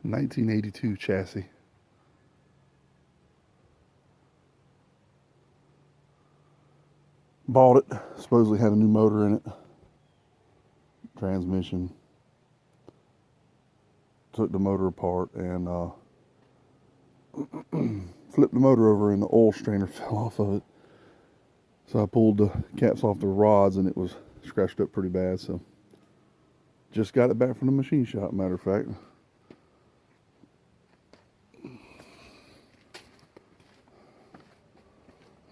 1982 chassis. Bought it, supposedly had a new motor in it, transmission. Took the motor apart and flipped the motor over and the oil strainer fell off of it. So I pulled the caps off the rods and it was scratched up pretty bad. So just got it back from the machine shop, matter of fact.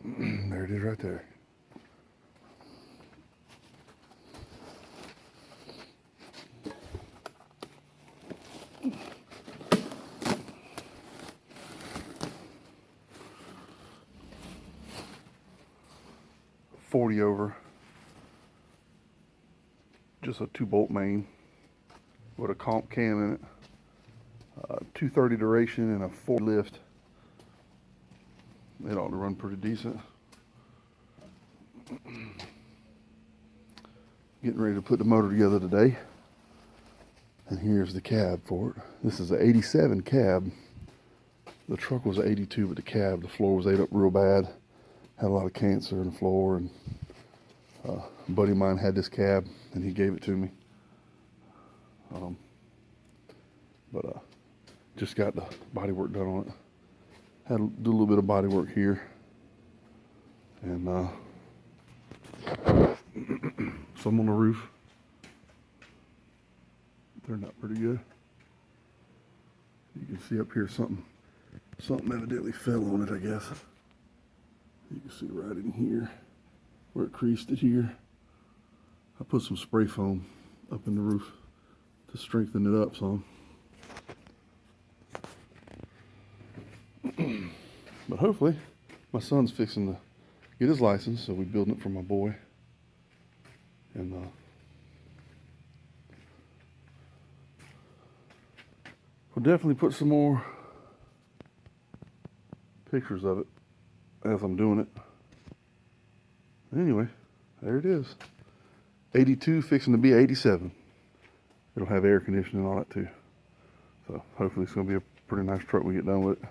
There it is right there. .40 over, just a 2-bolt main with a comp cam in it, 230 duration and a 4 lift. It ought to run pretty decent. Getting ready to put the motor together today, and here's the cab for it. This is an 87 cab. The truck was an 82, but the floor was ate up real bad. Had a lot of cancer in the floor, and a buddy of mine had this cab and he gave it to me. Just got the body work done on it. Had to do a little bit of body work here, and some on the roof. Turned out pretty good. You can see up here something evidently fell on it, I guess. You can see right in here where it creased it here. I put some spray foam up in the roof to strengthen it up some. But hopefully, my son's fixing to get his license, so we're building it for my boy. And we'll definitely put some more pictures of it as I'm doing it. Anyway, there it is. 82 fixing to be 87. It'll have air conditioning on it too. So hopefully it's going to be a pretty nice truck when we get done with it.